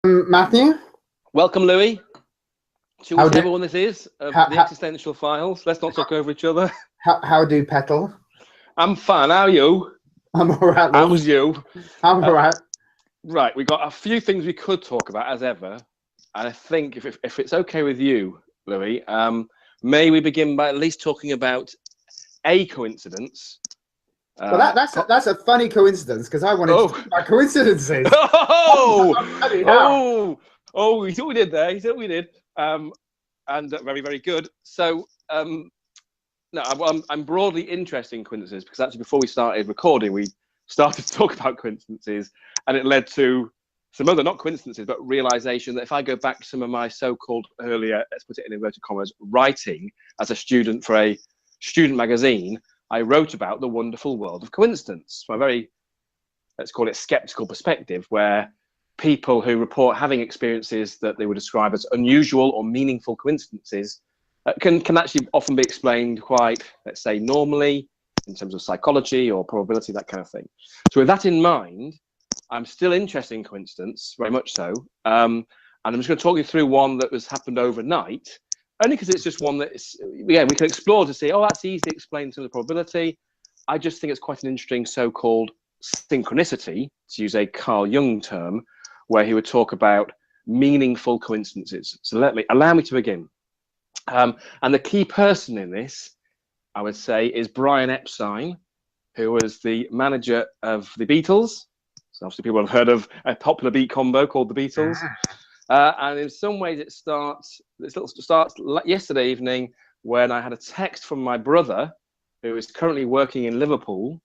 Matthew, Welcome, Louie, to How whichever do- one this is of how, the how, Existential Files. Let's not talk over each other. how do petal? I'm fine. How are you? I'm all right, How love. was you? I'm all right. Right, we got a few things we could talk about as ever. And I think if it's okay with you, Louie, may we begin by at least talking about a coincidence? Well, that's a funny coincidence because I wanted to talk about coincidences. Oh, Bloody hell. you thought we did there. You thought we did. And very, very good. So, no, I'm broadly interested in coincidences because actually before we started recording, we started to talk about coincidences, and it led to some other, not coincidences, but realization that if I go back to some of my so-called earlier, let's put it in inverted commas, writing as a student for a student magazine, I wrote about the wonderful world of coincidence from a very, let's call it, skeptical perspective, where people who report having experiences that they would describe as unusual or meaningful coincidences can actually often be explained quite, let's say, normally in terms of psychology or probability, that kind of thing. So with that in mind, I'm still interested in coincidence, very much so. And I'm just going to talk you through one that was happened overnight, only because it's just one that is, yeah, we can explore to see, oh, that's easy to explain in terms of probability. I just think it's quite an interesting so-called synchronicity, to use a Carl Jung term, where he would talk about meaningful coincidences. So allow me to begin. And the key person in this, I would say, is Brian Epstein, who was the manager of the Beatles. So obviously people have heard of a popular beat combo called the Beatles. And in some ways it starts yesterday evening when I had a text from my brother, who is currently working in Liverpool,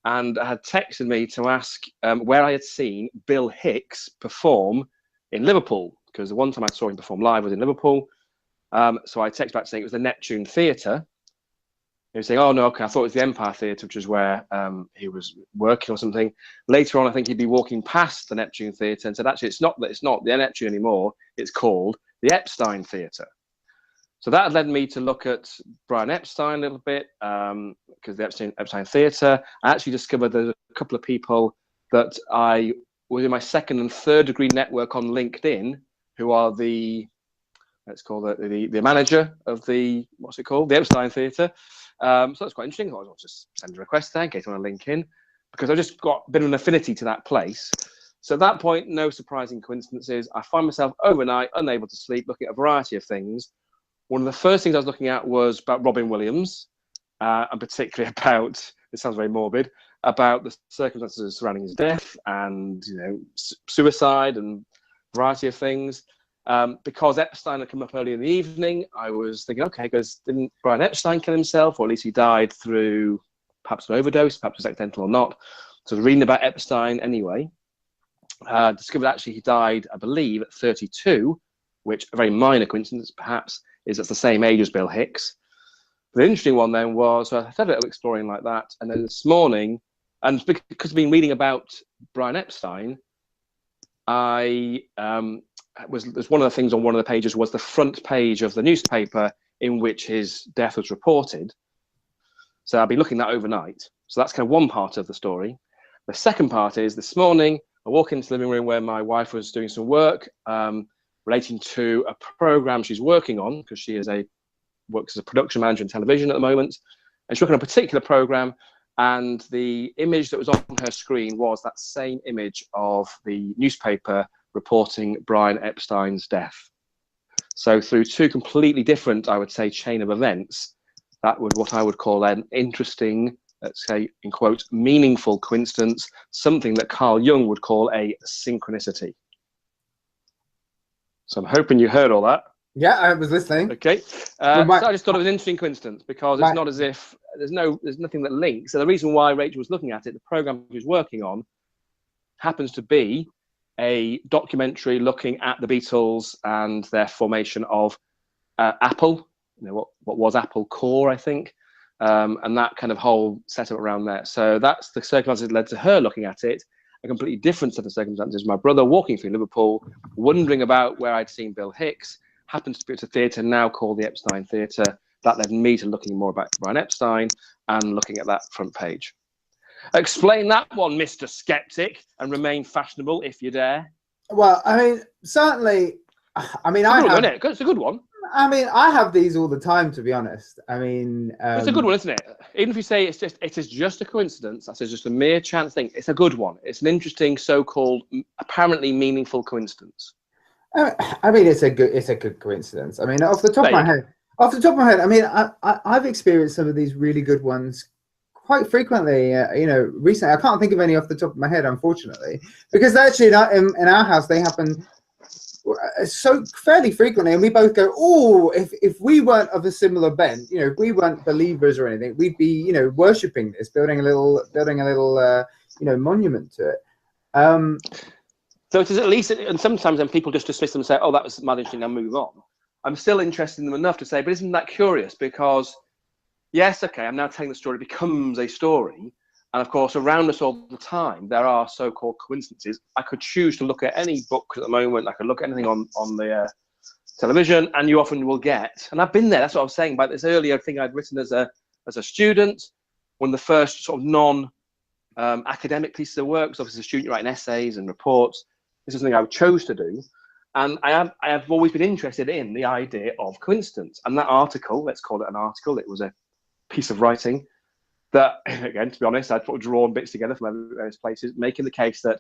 and had texted me to ask where I had seen Bill Hicks perform in Liverpool, because the one time I saw him perform live was in Liverpool. So I texted back saying it was the Neptune Theatre. He was saying, oh, no, okay, I thought it was the Empire Theatre, which is where he was working or something. Later on, I think he'd be walking past the Neptune Theatre and said, actually, it's not the Neptune anymore. It's called the Epstein Theatre. So that led me to look at Brian Epstein a little bit, because the Epstein Theatre. I actually discovered there's a couple of people that I was in my second and third degree network on LinkedIn who are the, let's call it the manager of the, what's it called? The Epstein Theatre. So that's quite interesting. I'll just send a request there in case I want to link in, because I just got a bit of an affinity to that place. So at that point, no surprising coincidences. I find myself overnight unable to sleep, looking at a variety of things. One of the first things I was looking at was about Robin Williams, and particularly about, it sounds very morbid, about the circumstances surrounding his death and, you know, suicide and a variety of things. Because Epstein had come up early in the evening, I was thinking, okay, because didn't Brian Epstein kill himself, or at least he died through perhaps an overdose, perhaps it was accidental or not. So I was reading about Epstein anyway. Discovered actually he died, I believe, at 32, which a very minor coincidence perhaps, is at the same age as Bill Hicks. The interesting one then was, so I started a little exploring like that, and then this morning, and because I've been reading about Brian Epstein, there's one of the things on one of the pages was the front page of the newspaper in which his death was reported. So I'll be looking at that overnight. So that's kind of one part of the story. The second part is this morning, I walk into the living room where my wife was doing some work relating to a program she's working on, because she works as a production manager in television at the moment. And she's working on a particular program, and the image that was on her screen was that same image of the newspaper reporting Brian Epstein's death. So through two completely different, I would say, chain of events, that would what I would call an interesting, let's say, in quotes, meaningful coincidence, something that Carl Jung would call a synchronicity. So I'm hoping you heard all that. Yeah, I was listening. Okay. So I just thought it was an interesting coincidence, because it's not as if there's nothing that links. So the reason why Rachel was looking at it, the program she was working on, happens to be a documentary looking at the Beatles and their formation of Apple, you know, what was Apple Core, I think, and that kind of whole setup around there. So that's the circumstances that led to her looking at it. A completely different set of circumstances. My brother walking through Liverpool, wondering about where I'd seen Bill Hicks, happens to be at a theatre now called the Epstein Theatre. That led me to looking more about Brian Epstein and looking at that front page. Explain that one, Mr. Sceptic, and remain fashionable if you dare. Well, I mean, certainly. I mean, It's a good one. I mean, I have these all the time, to be honest. I mean, it's a good one, isn't it? Even if you say it is just a coincidence, that's just a mere chance thing. It's a good one. It's an interesting, so-called, apparently meaningful coincidence. I mean, it's a good coincidence. I mean, off the top of my head, I mean, I've experienced some of these really good ones quite frequently. You know, recently, I can't think of any off the top of my head, unfortunately, because actually in our house they happen so fairly frequently, and we both go, oh, if we weren't of a similar bent, you know, if we weren't believers or anything, we'd be, you know, worshipping this, building a little you know, monument to it. So it is at least, and sometimes when people just dismiss them and say, oh, that was mad interesting, now move on. I'm still interested in them enough to say, but isn't that curious? Because yes, okay, I'm now telling the story, it becomes a story. And of course, around us all the time, there are so-called coincidences. I could choose to look at any book at the moment. I could look at anything on the television, and you often will get, and I've been there, that's what I was saying about this earlier thing I'd written as a student, one of the first sort of non-academic pieces of work, because obviously as a student, you're writing essays and reports. This is something I chose to do. And I have always been interested in the idea of coincidence. And that article, let's call it an article, it was a piece of writing that, again, to be honest, I'd sort of drawn bits together from various places, making the case that,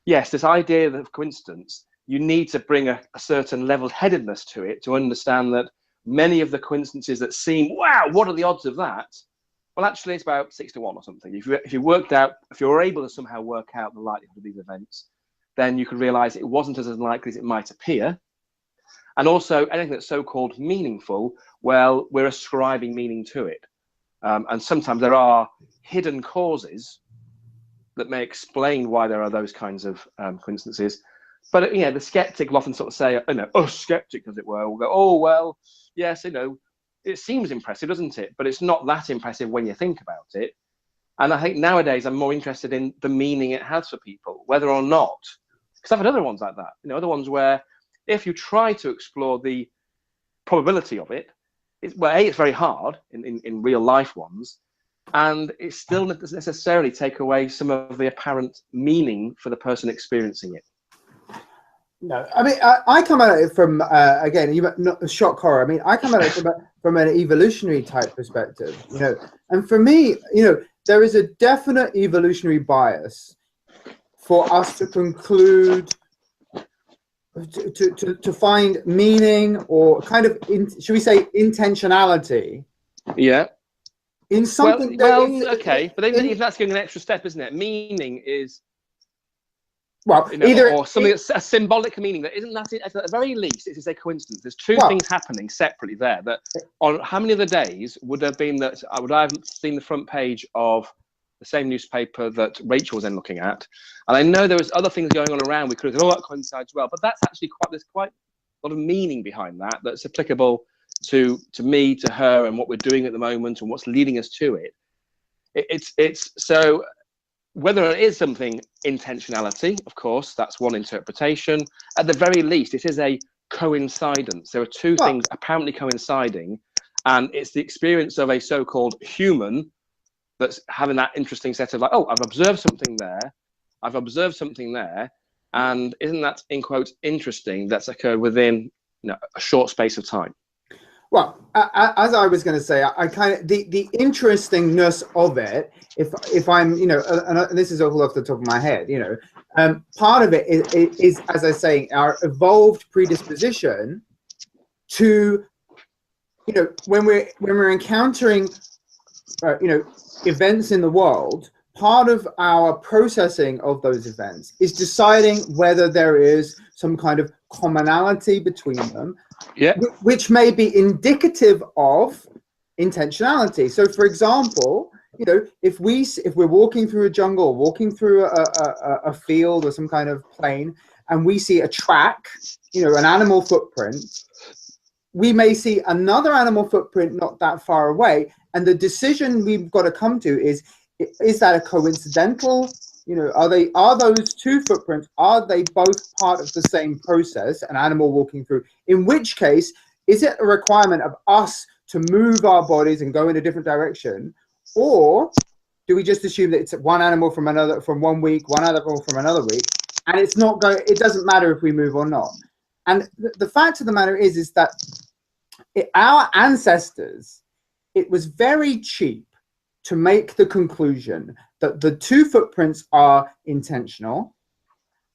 yes, this idea of coincidence, you need to bring a certain level-headedness to it to understand that many of the coincidences that seem, wow, what are the odds of that? Well, actually, it's about 6 to 1 or something. If you were able to somehow work out the likelihood of these events, then you could realize it wasn't as unlikely as it might appear. And also, anything that's so-called meaningful, well, we're ascribing meaning to it. And sometimes there are hidden causes that may explain why there are those kinds of coincidences. But, you know, the skeptic will often sort of say, you know, us skeptic, as it were, will go, oh, well, yes, you know, it seems impressive, doesn't it? But it's not that impressive when you think about it. And I think nowadays I'm more interested in the meaning it has for people, whether or not, because I've had other ones like that, you know, other ones where if you try to explore the probability of it, it's very hard in real life ones, and it still doesn't necessarily take away some of the apparent meaning for the person experiencing it. No, I mean, I come at it from, again, not shock horror. I mean, I come at it from an evolutionary type perspective, you know, and for me, you know, there is a definite evolutionary bias for us to conclude, to find meaning or kind of, should we say, intentionality? Yeah. In something. Okay, but even that's going an extra step, isn't it? Meaning is, well, you know, either or something that's a symbolic meaning that isn't that at the very least it is a coincidence. There's two things happening separately there. That on how many of the days would there have been that I have seen the front page of the same newspaper that Rachel was then looking at, and I know there was other things going on around. We could have said, oh, that coincides well, but that's actually there's quite a lot of meaning behind that that's applicable to me, to her, and what we're doing at the moment, and what's leading us to it. It's so. Whether it is something intentionality, of course, that's one interpretation. At the very least, it is a coincidence. There are two things apparently coinciding, and it's the experience of a so-called human that's having that interesting set of like, oh, I've observed something there, and isn't that, in quotes, interesting that's occurred within, you know, a short space of time. Well, as I was going to say, I kind of the interestingness of it. If I'm, you know, and this is all off the top of my head, you know, part of it is, as I say, our evolved predisposition to, you know, when we're encountering, you know, events in the world. Part of our processing of those events is deciding whether there is some kind of commonality between them, which may be indicative of intentionality. So, for example, you know, if we're walking through a jungle, walking through a field or some kind of plain, and we see a track, you know, an animal footprint, we may see another animal footprint not that far away, and the decision we've got to come to is that a coincidental, you know, are those two footprints, are they both part of the same process, an animal walking through? In which case, is it a requirement of us to move our bodies and go in a different direction? Or do we just assume that it's one animal from another, from one week, one animal from another week? and it's not going. It doesn't matter if we move or not. And the fact of the matter is that our ancestors, it was very cheap to make the conclusion that the two footprints are intentional,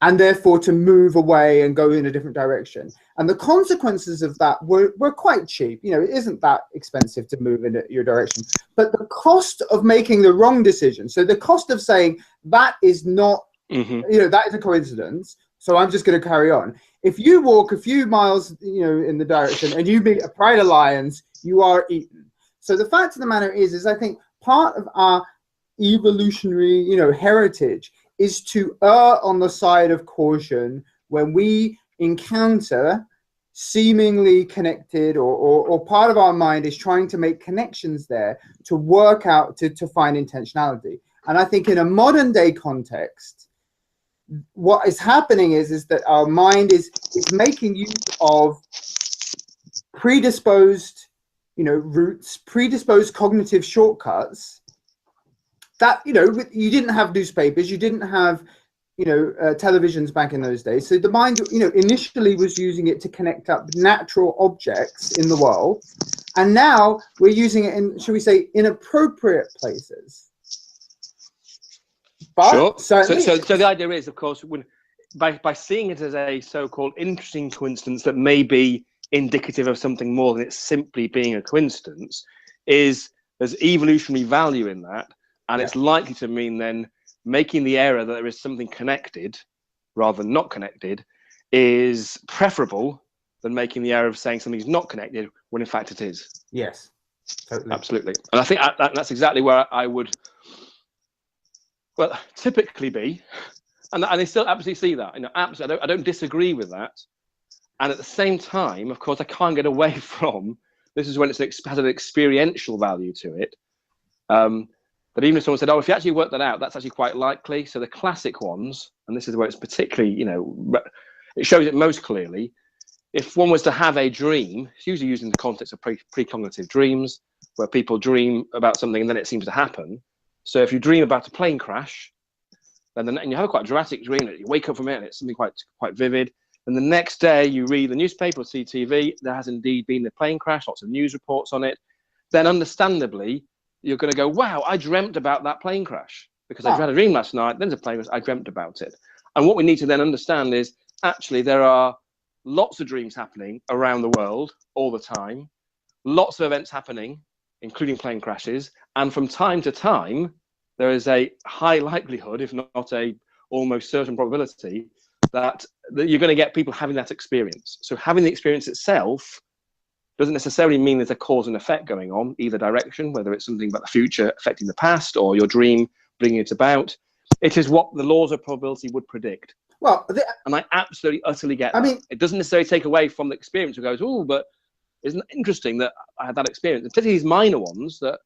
and therefore to move away and go in a different direction. And the consequences of that were quite cheap. You know, it isn't that expensive to move in your direction, but the cost of making the wrong decision, so the cost of saying that is not, you know, that is a coincidence, so I'm just going to carry on. If you walk a few miles, you know, in the direction and you meet a pride of lions, you are eaten. So the fact of the matter is I think part of our evolutionary, you know, heritage is to err on the side of caution when we encounter seemingly connected or part of our mind is trying to make connections there to work out, to find intentionality. And I think in a modern day context, what is happening is that our mind is making use of predisposed, you know, routes, predisposed cognitive shortcuts that, you know, you didn't have newspapers, you didn't have, you know, televisions back in those days. So the mind, you know, initially was using it to connect up natural objects in the world. And now we're using it in, should we say, inappropriate places. But sure. So the idea is, of course, when, by seeing it as a so-called interesting coincidence that may be indicative of something more than it simply being a coincidence, is there's evolutionary value in that. And it's likely to mean then making the error that there is something connected rather than not connected is preferable than making the error of saying something's not connected when in fact it is. Yes, totally. Absolutely. And I think that's exactly where I would, well, typically be. And I still absolutely see that. You know, absolutely, I don't disagree with that. And at the same time, of course, I can't get away from, this is when it has an experiential value to it. But even if someone said, oh, if you actually work that out, that's actually quite likely. So the classic ones, and this is where it's particularly, you know, it shows it most clearly. If one was to have a dream, it's usually used in the context of precognitive dreams, where people dream about something and then it seems to happen. So if you dream about a plane crash, and you have a quite dramatic dream, you wake up from it and it's something quite vivid. And the next day you read the newspaper or see TV, there has indeed been a plane crash, lots of news reports on it. Then understandably, you're going to go, wow, I dreamt about that plane crash because I had a dream last night. Then there's a plane crash, I dreamt about it. And what we need to then understand is actually there are lots of dreams happening around the world all the time, lots of events happening, including plane crashes. And from time to time, there is a high likelihood, if not a almost certain probability, that you're going to get people having that experience. So having the experience itself doesn't necessarily mean there's a cause and effect going on either direction, whether it's something about the future affecting the past or your dream bringing it about. It is what the laws of probability would predict. Well, and I absolutely, utterly get that. I mean, it doesn't necessarily take away from the experience who goes, oh, but isn't it interesting that I had that experience? And particularly these minor ones that,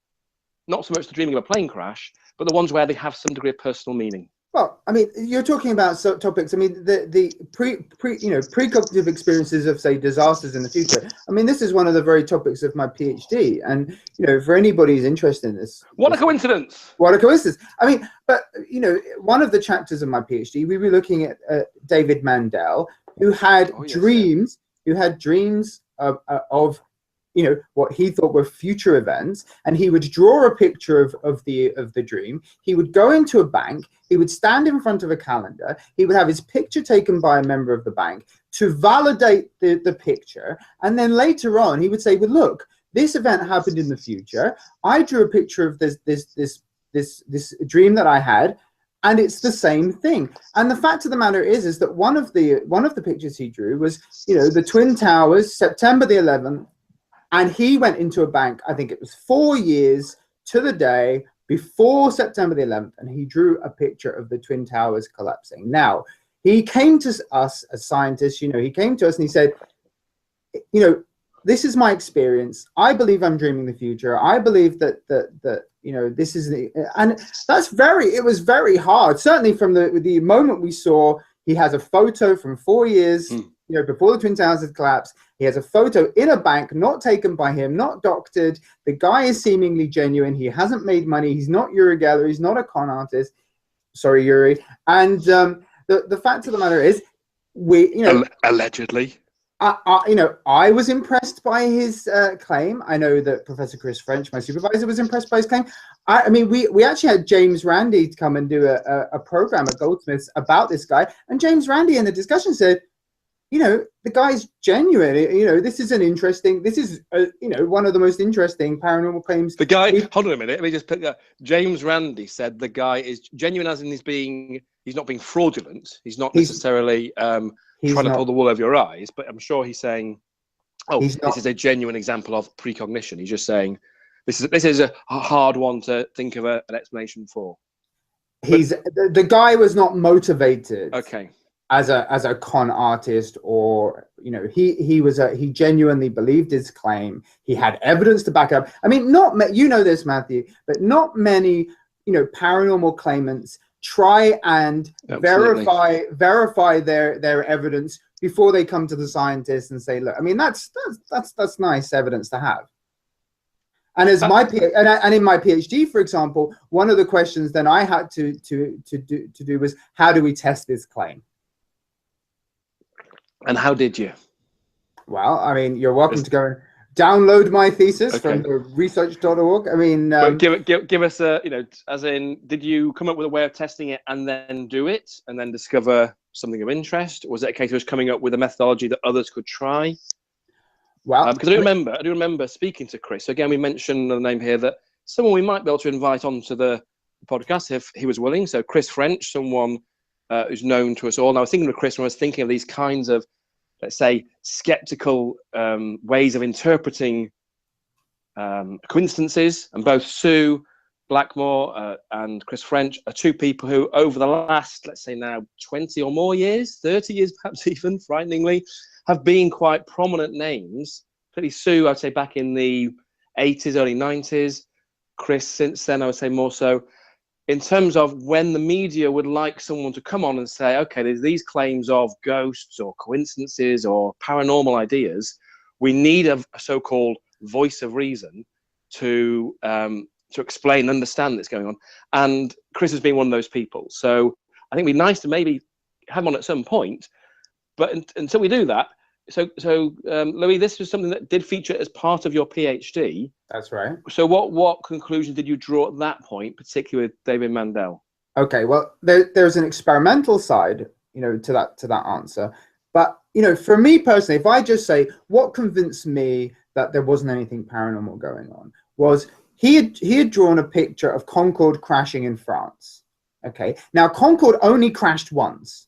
not so much the dreaming of a plane crash, but the ones where they have some degree of personal meaning. Well, I mean, you're talking about topics. I mean, the precognitive experiences of, say, disasters in the future. I mean, this is one of the very topics of my PhD, and you know, for anybody who's interested in this, what a coincidence! What a coincidence! I mean, but you know, one of the chapters of my PhD, we were looking at David Mandel, who had dreams, of you know, what he thought were future events, and he would draw a picture of the dream. He would go into a bank, he would stand in front of a calendar, he would have his picture taken by a member of the bank to validate the picture, and then later on he would say, well, look, this event happened in the future, I drew a picture of this dream that I had, and it's the same thing. And the fact of the matter is that one of the pictures he drew was, you know, the Twin Towers, September the 11th, and he went into a bank, I think it was 4 years to the day before September the 11th, and he drew a picture of the Twin Towers collapsing. Now, he came to us as scientists, you know, he came to us and he said, you know, this is my experience. I believe I'm dreaming the future. I believe that you know, this is and it was very hard. Certainly from the moment we saw, he has a photo from 4 years, you know, before the Twin Towers had collapsed. He has a photo in a bank, not taken by him, not doctored. The guy is seemingly genuine. He hasn't made money. He's not Uri Geller. He's not a con artist. Sorry, Uri. And the fact of the matter is, allegedly. I was impressed by his claim. I know that Professor Chris French, my supervisor, was impressed by his claim. I mean, we actually had James Randi to come and do a program at Goldsmiths about this guy, and James Randi in the discussion said, the guy's genuine. This is one of the most interesting paranormal claims. The guy, hold on a minute, let me just put that. James Randi said the guy is genuine, as in he's not being fraudulent. He's not necessarily trying to pull the wool over your eyes, but I'm sure he's saying, this is a genuine example of precognition. He's just saying, this is a hard one to think of an explanation for. The guy was not motivated. Okay. As a con artist, or he genuinely believed his claim. He had evidence to back up. I mean, this, Matthew, but not many paranormal claimants try and verify their evidence before they come to the scientists and say, look, I mean, that's nice evidence to have. And in my PhD, for example, one of the questions then I had to do was, how do we test this claim? And how did you? Well, I mean, you're welcome to go and download my thesis from the research.org. I mean, but give us as in, did you come up with a way of testing it and then do it and then discover something of interest? Or was it a case of coming up with a methodology that others could try? Well, because I do remember speaking to Chris. Again, we mentioned the name here that someone we might be able to invite onto the podcast if he was willing. So Chris French, someone who's known to us all. And I was thinking of Chris when I was thinking of these kinds of, let's say, skeptical ways of interpreting coincidences. And both Sue Blackmore and Chris French are two people who, over the last, let's say now, 20 or more years, 30 years perhaps even, frighteningly, have been quite prominent names. Particularly Sue, I'd say back in the 80s, early 90s. Chris, since then, I would say more so. In terms of when the media would like someone to come on and say, okay, there's these claims of ghosts or coincidences or paranormal ideas, we need a so-called voice of reason to explain and understand what's going on. And Chris has been one of those people. So I think it'd be nice to maybe have him on at some point. But until we do that, so Louie, this was something that did feature as part of your PhD. That's right. So what conclusion did you draw at that point, particularly with David Mandel? Okay, well, there's an experimental side, to that answer. But for me personally, if I just say what convinced me that there wasn't anything paranormal going on, was he had drawn a picture of Concorde crashing in France. Okay, now Concorde only crashed once,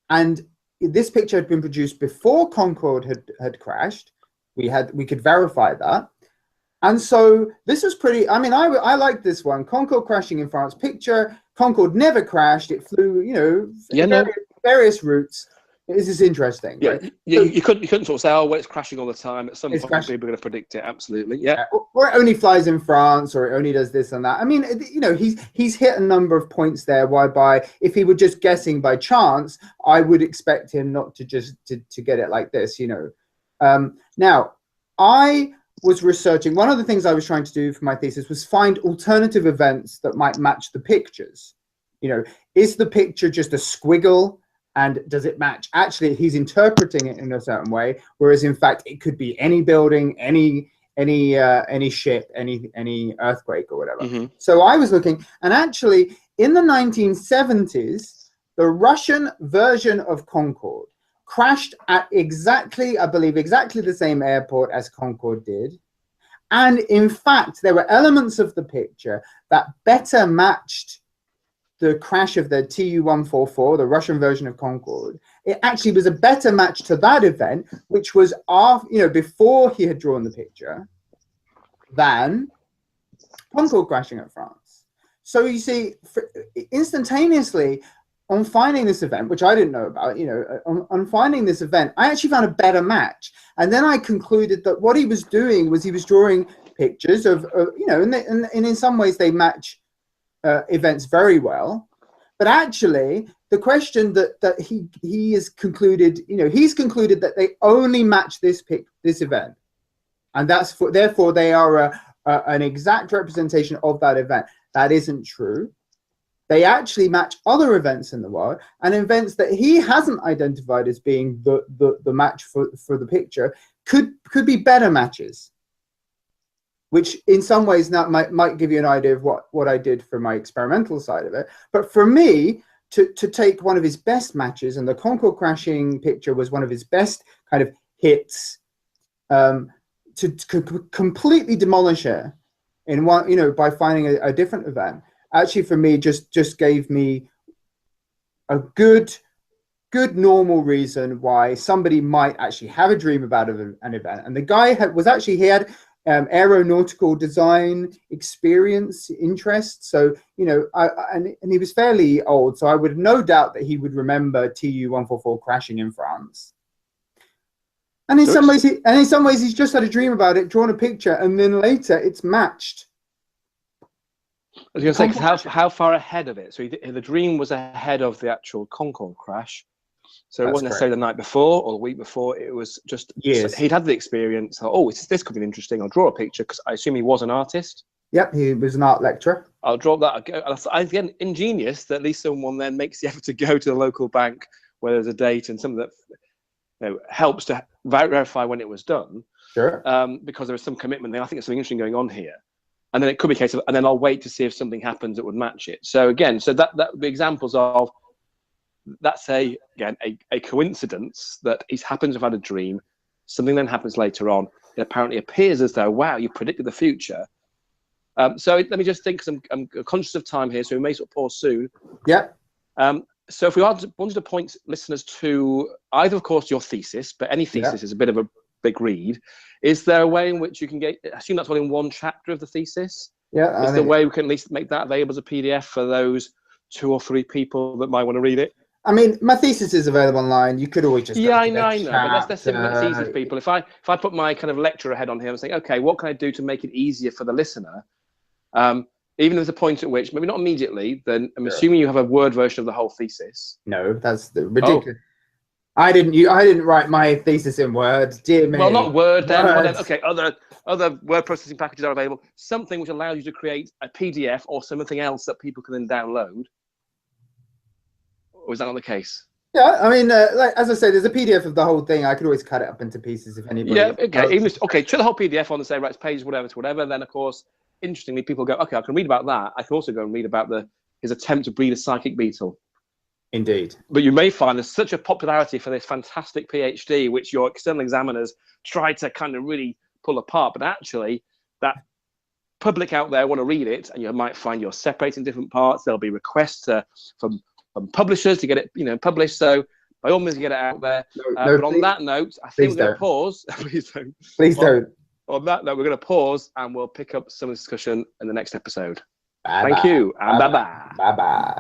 and this picture had been produced before Concorde had crashed. We could verify that. And so this was pretty, I mean, I liked this one. Concorde crashing in France picture. Concorde never crashed. It flew, various routes. This is interesting. Yeah, right? you couldn't sort of say, well, it's crashing all the time. At some point, people are going to predict it. Absolutely, yeah. Or it only flies in France, or it only does this and that. I mean, he's hit a number of points there, whereby if he were just guessing by chance, I would expect him not to just to get it like this, Now, I was researching. One of the things I was trying to do for my thesis was find alternative events that might match the pictures. Is the picture just a squiggle? And does it match? Actually, he's interpreting it in a certain way, whereas in fact it could be any building, any ship, any earthquake or whatever. Mm-hmm. So I was looking, and actually in the 1970s, the Russian version of Concorde crashed at exactly the same airport as Concorde did, and in fact there were elements of the picture that better matched the crash of the Tu-144, the Russian version of Concorde. It actually was a better match to that event, which was before he had drawn the picture, than Concorde crashing at France. So you see, instantaneously, on finding this event, which I didn't know about, on finding this event, I actually found a better match. And then I concluded that what he was doing was he was drawing pictures of and in some ways they match events very well, but actually the question that he has concluded, he's concluded that they only match this event, and therefore they are an exact representation of that event. That isn't true. they actually match other events in the world, and events that he hasn't identified as being the match for the picture could be better matches, which in some ways that might give you an idea of what I did for my experimental side of it. But for me, to take one of his best matches, and the Concorde crashing picture was one of his best kind of hits, to completely demolish it in one, by finding a different event, actually for me just gave me a good normal reason why somebody might actually have a dream about an event. And the guy he had aeronautical design experience, interest. So, and he was fairly old, so I would no doubt that he would remember Tu-144 crashing in France. And in some ways, he's just had a dream about it, drawn a picture, and then later it's matched. I was going to say, 'cause how far ahead of it? So the dream was ahead of the actual Concorde crash. So it wasn't necessarily the night before or the week before. It was just years. He'd had the experience. This could be interesting. I'll draw a picture, because I assume he was an artist. Yep, he was an art lecturer. I'll draw that. Again, ingenious that at least someone then makes the effort to go to the local bank where there's a date and something that helps to verify when it was done. Sure. Because there is some commitment there. I think there's something interesting going on here. And then it could be a case of, and then I'll wait to see if something happens that would match it. So again, that would be examples of, that's a coincidence that he happens to have had a dream. Something then happens later on. It apparently appears as though, wow, you predicted the future. So let me just think, because I'm conscious of time here, so we may sort of pause soon. Yeah. So if we wanted to point listeners to either, of course, your thesis, but any thesis is a bit of a big read. Is there a way in which you can I assume that's all in one chapter of the thesis? Yeah. Is there a way we can at least make that available as a PDF for those 2 or 3 people that might want to read it? I mean, my thesis is available online. You could always just I know. But that's simple. It's easy for people. If I put my kind of lecturer head on here and say, okay, what can I do to make it easier for the listener? Even if there's a point at which, maybe not immediately, then I'm assuming you have a Word version of the whole thesis. No, that's ridiculous. I didn't write my thesis in Word. Dear me. Well, not Word then. Well, then okay, other word processing packages are available. Something which allows you to create a PDF or something else that people can then download. Or is that not the case? Yeah, I mean, like as I said, there's a PDF of the whole thing. I could always cut it up into pieces if anybody. Yeah, okay. Chuck the whole PDF on and say, right, it's pages, whatever to whatever. Then, of course, interestingly, people go, okay, I can read about that. I can also go and read about his attempt to breed a psychic beetle. Indeed. But you may find there's such a popularity for this fantastic PhD, which your external examiners try to kind of really pull apart. But actually, that public out there want to read it, and you might find you're separating different parts. There'll be requests from publishers to get it, published. So by all means, get it out there. But on that note, I think we're going to pause. Please don't. Please don't. On that note, we're going to pause, and we'll pick up some discussion in the next episode. Bye-bye. Thank you, and bye-bye. Bye-bye.